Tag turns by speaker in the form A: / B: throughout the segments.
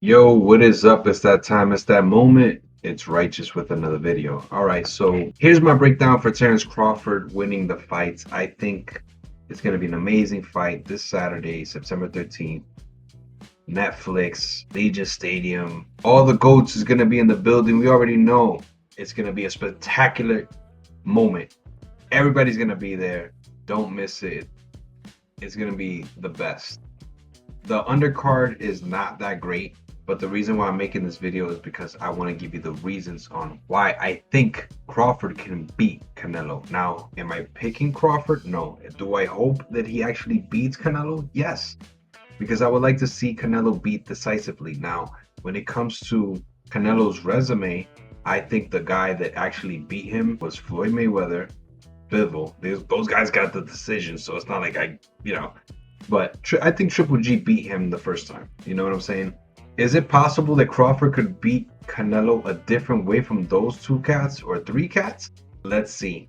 A: Yo, what is up? It's that time, it's that moment. It's Righteous with another video. All right, so here's my breakdown for Terence Crawford winning the fights. I think it's going to be an amazing fight this Saturday, September 13th. Netflix, Legion Stadium, all the GOATs is going to be in the building. We already know it's going to be a spectacular moment. Everybody's going to be there. Don't miss it. It's going to be the best. The undercard is not that great, but the reason why I'm making this video is because I want to give you the reasons on why I think Crawford can beat Canelo. Now, am I picking Crawford? No. Do I hope that he actually beats Canelo? Yes, because I would like to see Canelo beat decisively. Now, when it comes to Canelo's resume, I think the guy that actually beat him was Floyd Mayweather, Bivol. Those guys got the decision, so it's not like but I think Triple G beat him the first time. You know what I'm saying? Is it possible that Crawford could beat Canelo a different way from those two cats or three cats? Let's see.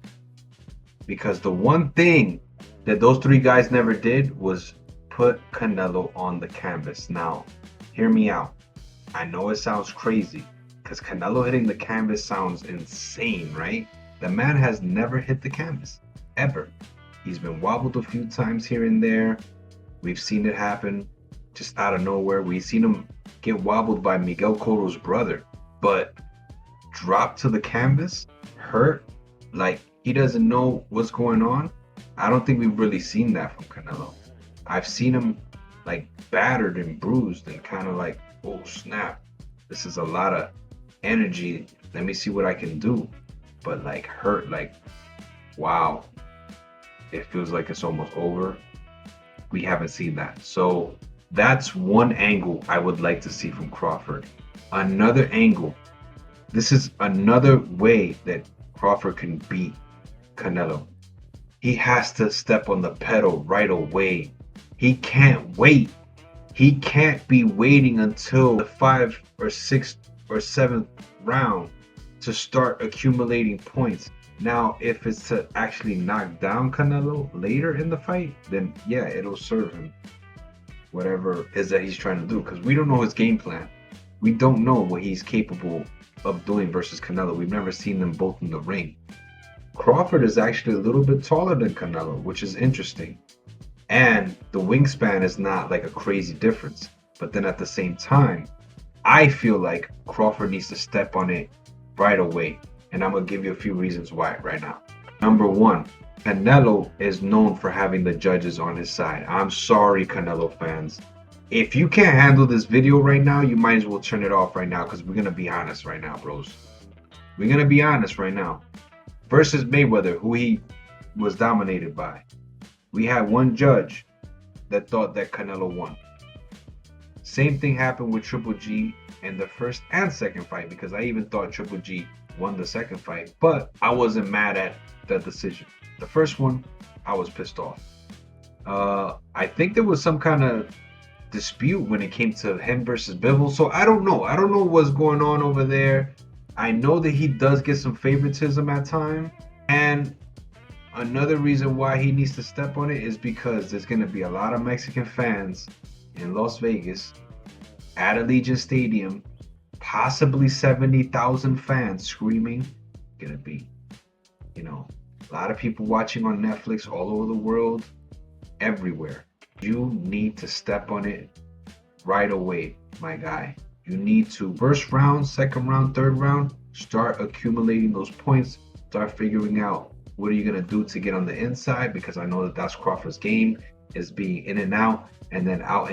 A: Because the one thing that those three guys never did was put Canelo on the canvas. Now, hear me out. I know it sounds crazy because Canelo hitting the canvas sounds insane, right? The man has never hit the canvas, ever. He's been wobbled a few times here and there. We've seen it happen just out of nowhere. We've seen him get wobbled by Miguel Cotto's brother, but drop to the canvas, hurt, like he doesn't know what's going on. I don't think we've really seen that from Canelo. I've seen him like battered and bruised and kind of like, oh snap, this is a lot of energy. Let me see what I can do. But like hurt, like, wow, it feels like it's almost over. We haven't seen that. So that's one angle I would like to see from Crawford. Another angle, this is another way that Crawford can beat Canelo. He has to step on the pedal right away. He can't wait. He can't be waiting until the 5th or 6th or 7th round to start accumulating points. Now, if it's to actually knock down Canelo later in the fight, then yeah, it'll serve him whatever is that he's trying to do because we don't know his game plan. We don't know what he's capable of doing versus Canelo. We've never seen them both in the ring. Crawford is actually a little bit taller than Canelo, which is interesting. And the wingspan is not like a crazy difference. But then at the same time, I feel like Crawford needs to step on it right away. And I'm going to give you a few reasons why right now. Number one, Canelo is known for having the judges on his side. I'm sorry, Canelo fans. If you can't handle this video right now, you might as well turn it off right now because we're going to be honest right now, bros. We're going to be honest right now. Versus Mayweather, who he was dominated by. We had one judge that thought that Canelo won. Same thing happened with Triple G in the first and second fight because I even thought Triple G won the second fight, but I wasn't mad at that decision. The first one, I was pissed off. I think there was some kind of dispute when it came to him versus Bivol, so I don't know. I don't know what's going on over there. I know that he does get some favoritism at times, and another reason why he needs to step on it is because there's going to be a lot of Mexican fans in Las Vegas at Allegiant Stadium, possibly 70,000 fans screaming. Going to be, a lot of people watching on Netflix all over the world, everywhere. You need to step on it right away, my guy. You need to, first round, second round, third round, start accumulating those points, start figuring out what are you going to do to get on the inside, because I know that that's Crawford's game, is being in and out and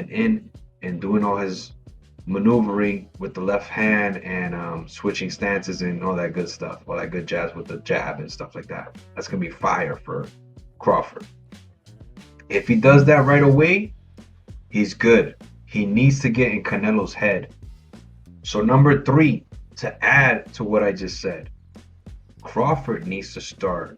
A: in, and doing all his maneuvering with the left hand and switching stances and all that good stuff, all that good jazz with the jab and stuff like that. That's going to be fire for Crawford. If he does that right away, he's good. He needs to get in Canelo's head. So number three, to add to what I just said, Crawford needs to start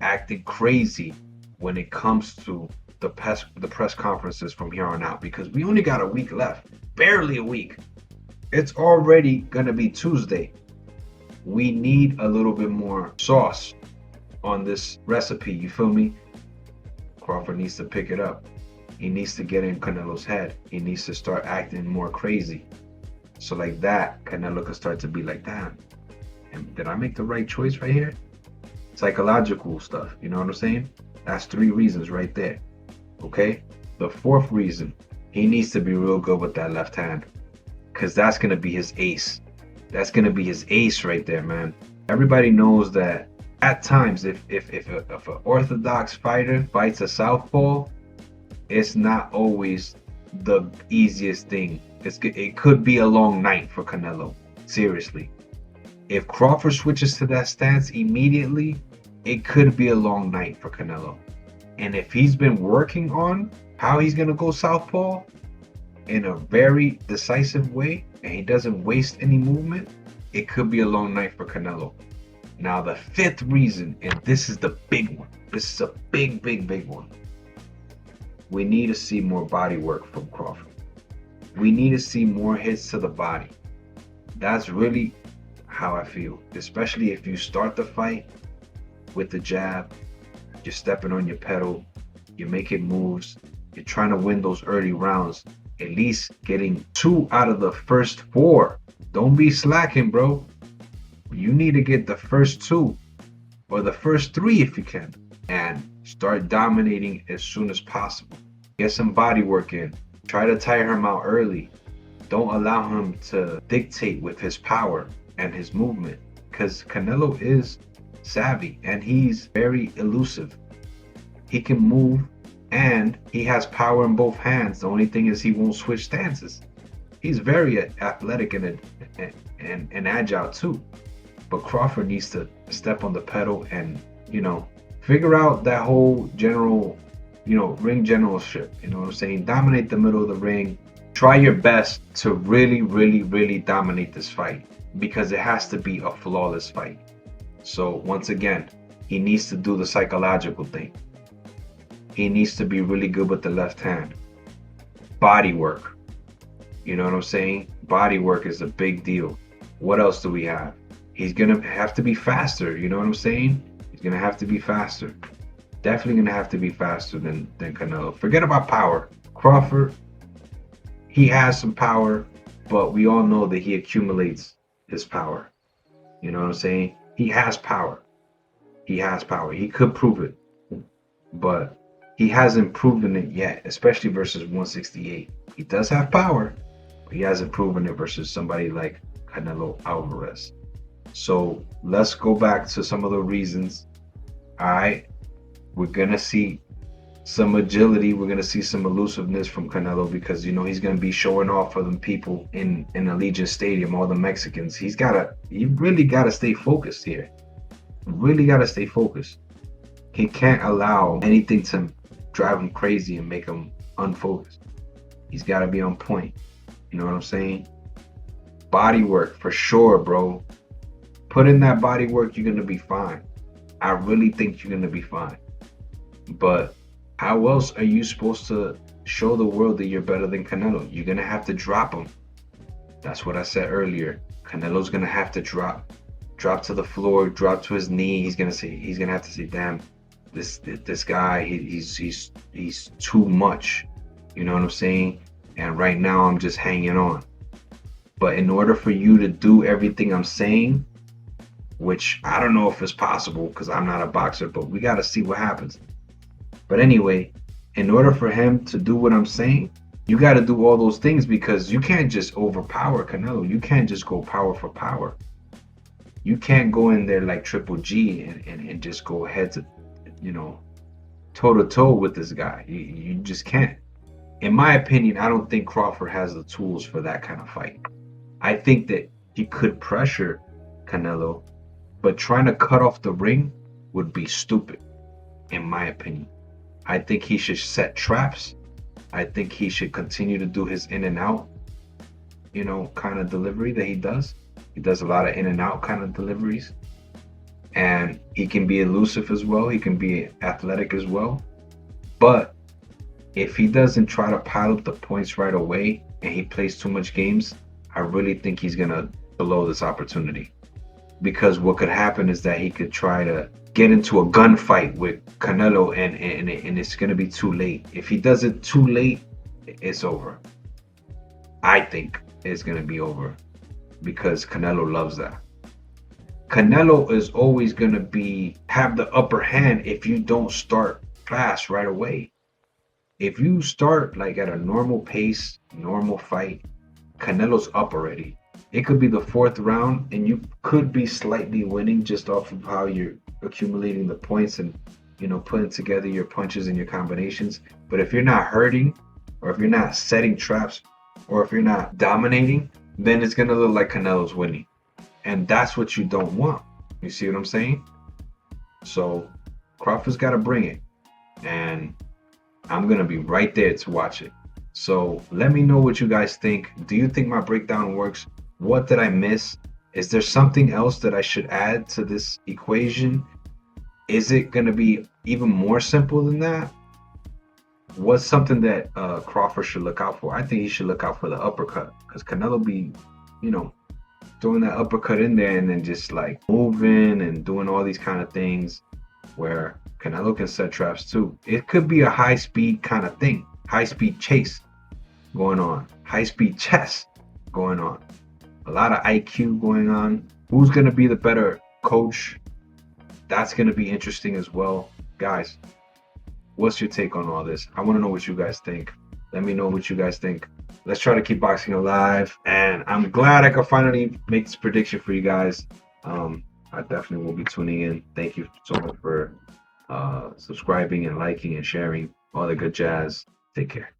A: acting crazy when it comes to the press conferences from here on out, because we only got a week left, barely a week. It's already gonna be Tuesday. We need a little bit more sauce on this recipe, you feel me? Crawford needs to pick it up. He needs to get in Canelo's head. He needs to start acting more crazy. So like that, Canelo could start to be like, damn, did I make the right choice right here? Psychological stuff, you know what I'm saying? That's 3 reasons right there. Okay? The 4th reason, he needs to be real good with that left hand. Because that's gonna be his ace. That's gonna be his ace right there, man. Everybody knows that at times if an orthodox fighter fights a southpaw, it's not always the easiest thing. It could be a long night for Canelo. Seriously. If Crawford switches to that stance immediately, it could be a long night for Canelo. And if he's been working on how he's going to go southpaw in a very decisive way and he doesn't waste any movement, it could be a long night for Canelo. Now, the 5th reason, and this is the big one. This is a big, big, big one. We need to see more body work from Crawford. We need to see more hits to the body. That's really how I feel, especially if you start the fight with the jab, you're stepping on your pedal, you're making moves, you're trying to win those early rounds, at least getting 2 out of the first 4. Don't be slacking, bro. You need to get the first 2 or the first 3 if you can, and start dominating as soon as possible. Get some body work in. Try to tire him out early. Don't allow him to dictate with his power and his movement, because Canelo is savvy and he's very elusive. He can move and he has power in both hands. The only thing is he won't switch stances. He's very athletic and agile too. But Crawford needs to step on the pedal and, figure out that whole general, ring generalship. You know what I'm saying? Dominate the middle of the ring. Try your best to really, really, really dominate this fight, because it has to be a flawless fight. So once again, he needs to do the psychological thing. He needs to be really good with the left hand. Body work. You know what I'm saying? Body work is a big deal. What else do we have? He's going to have to be faster. You know what I'm saying? He's going to have to be faster. Definitely going to have to be faster than Canelo. Forget about power. Crawford, he has some power, but we all know that he accumulates his power. You know what I'm saying? He has power. He has power. He could prove it, but he hasn't proven it yet, especially versus 168. He does have power, but he hasn't proven it versus somebody like Canelo Alvarez. So let's go back to some of the reasons. All right, we're gonna see some agility. We're gonna see some elusiveness from Canelo, because he's gonna be showing off for them people in Allegiant Stadium, all the Mexicans. He really gotta stay focused here. Really gotta stay focused. He can't allow anything to drive him crazy and make him unfocused. He's gotta be on point. You know what I'm saying? Body work for sure, bro. Put in that body work, you're gonna be fine. I really think you're gonna be fine. But how else are you supposed to show the world that you're better than Canelo? You're gonna have to drop him. That's what I said earlier. Canelo's gonna have to drop to the floor, drop to his knee. He's gonna have to say, damn, this guy, he's too much. You know what I'm saying? And right now I'm just hanging on. But in order for you to do everything I'm saying, which I don't know if it's possible because I'm not a boxer, but we got to see what happens. But anyway, in order for him to do what I'm saying, you got to do all those things, because you can't just overpower Canelo. You can't just go power for power. You can't go in there like Triple G and just go head to, toe to toe with this guy. You just can't. In my opinion, I don't think Crawford has the tools for that kind of fight. I think that he could pressure Canelo, but trying to cut off the ring would be stupid, in my opinion. I think he should set traps. I think he should continue to do his in and out, kind of delivery that he does. He does a lot of in and out kind of deliveries. And he can be elusive as well. He can be athletic as well. But if he doesn't try to pile up the points right away and he plays too much games, I really think he's going to blow this opportunity. Because what could happen is that he could try to get into a gunfight with Canelo and it's going to be too late. If he does it too late, it's over. I think. is going to be over because Canelo loves that. Canelo is always going to be have the upper hand if you don't start fast right away. If you start like at a normal pace, normal fight, Canelo's up already. It could be the fourth round and you could be slightly winning just off of how you're accumulating the points and putting together your punches and your combinations. But if you're not hurting or if you're not setting traps or if you're not dominating, then it's gonna look like Canelo's winning. And that's what you don't want. You see what I'm saying? So Crawford's gotta bring it. And I'm gonna be right there to watch it. So let me know what you guys think. Do you think my breakdown works? What did I miss? Is there something else that I should add to this equation? Is it gonna be even more simple than that? What's something that Crawford should look out for? I think he should look out for the uppercut because Canelo be, you know, throwing that uppercut in there and then just like moving and doing all these kind of things where Canelo can set traps too. It could be a high speed kind of thing, high speed chase going on, high speed chess going on, a lot of IQ going on. Who's going to be the better coach? That's going to be interesting as well. Guys, what's your take on all this? I want to know what you guys think. Let me know what you guys think. Let's try to keep boxing alive. And I'm glad I could finally make this prediction for you guys. I definitely will be tuning in. Thank you so much for subscribing and liking and sharing all the good jazz. Take care.